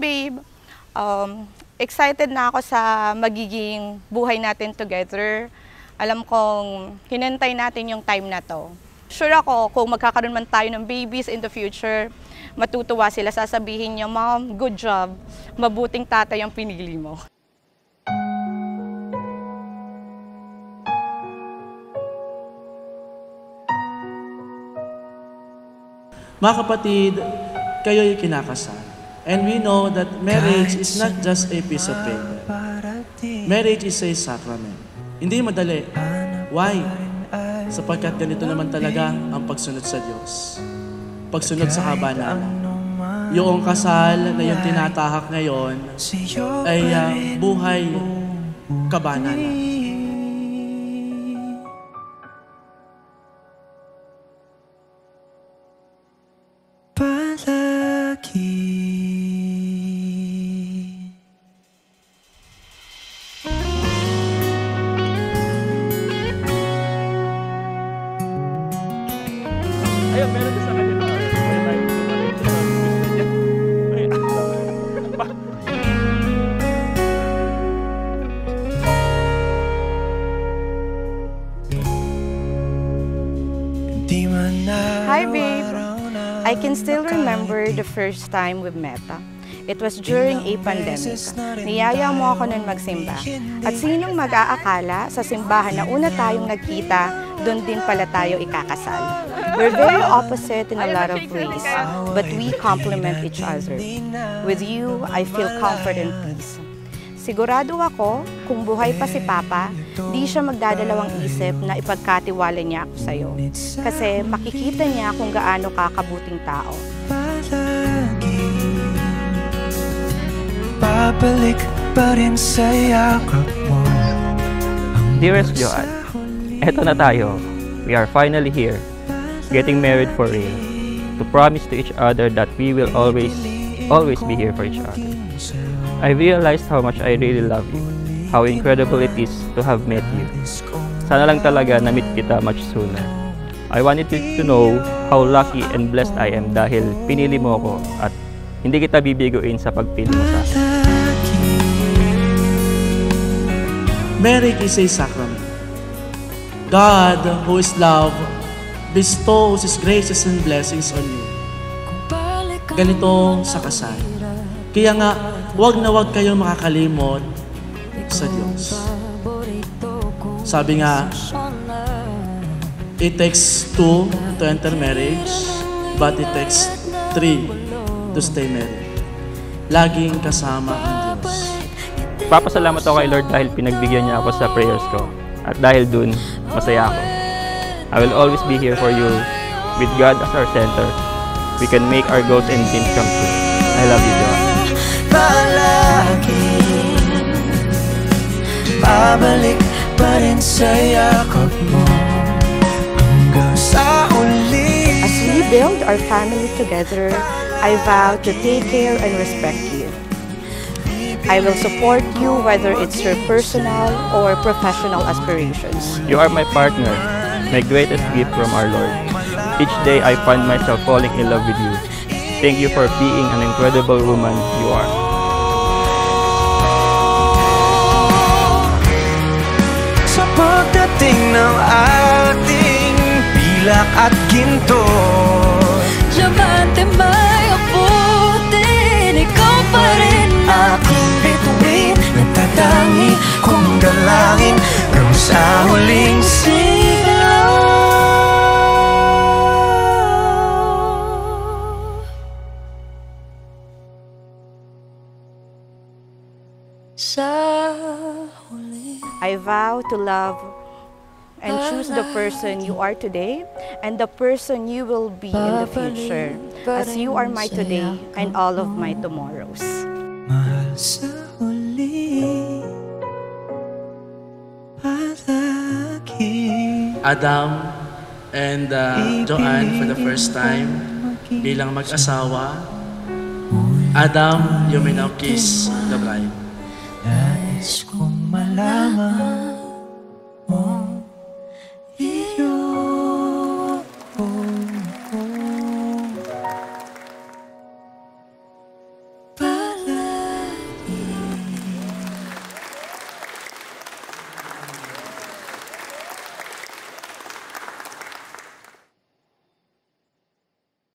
babe. Excited na ako sa magiging buhay natin together. Alam kong hinintay natin yung time na to. Sure ako kung magkakaroon man tayo ng babies in the future, matutuwa sila, sasabihin niya, Mom, good job. Mabuting tatay ang pinili mo. Mga kapatid, kayo'y kinakasal. And we know that marriage is not just a piece of paper. Marriage is a sacrament. Hindi madali. Why? Sapagkat ganito naman talaga ang pagsunod sa Diyos. Pagsunod sa kabanalan. Yung kasal na yung tinatahak ngayon ay buhay kabanalan. Ayun, meron din sa kanya na. Hi, babe. I can still remember the first time we met. It was during a pandemic. Niyaya mo ako nun magsimba. At sinong mag-aakala sa simbahan na una tayong nagkita, doon din pala tayo ikakasal. We're very opposite in a lot of ways, but we complement each other. With you, I feel comfort and peace. Sigurado ako, kung buhay pa si Papa, di siya magdadalawang isip na ipagkatiwala niya ako sa'yo. Kasi makikita niya kung gaano ka kabuting tao. Babalik pa rin sa yakap mo. Dearest Joanne, eto na tayo. We are finally here, getting married for real. To promise to each other that we will always be here for each other. I realized how much I really love you. How incredible it is to have met you. Sana lang talaga na-meet kita much sooner. I wanted you to know how lucky and blessed I am dahil pinili mo ako at hindi kita bibiguin sa pagpili mo sa akin. Marriage is a sacrament. God, who is love, bestows His graces and blessings on you. Ganito sa kasal. Kaya nga, huwag na huwag kayong makakalimot sa Diyos. Sabi nga, it takes two to enter marriage, but it takes three to stay married. Laging kasama ang Diyos. Papasalamat ako kay Lord dahil pinagbigyan niya ako sa prayers ko. At dahil dun, masaya ako. I will always be here for you. With God as our center, we can make our goals and dreams come true. I love you, Joanne. Babalik pa rin sa yakap mo hanggang sa uli. As we build our family together, I vow to take care and respect you. I will support you whether it's your personal or professional aspirations. You are my partner, my greatest gift from our Lord. Each day I find myself falling in love with you. Thank you for being an incredible woman you are. Sa pagdating ng ating pilak at ginto, Diamante may abutin, ikaw pa rin aking bituin, nagtatangi kong dalangin hanggang sa huling sigaw. I vow to love and choose the person you are today and the person you will be in the future, as you are my today and all of my tomorrows. Mahal sa huli, palagi. Adam and Joanne for the first time bilang mag-asawa. Adam, you may now kiss the bride.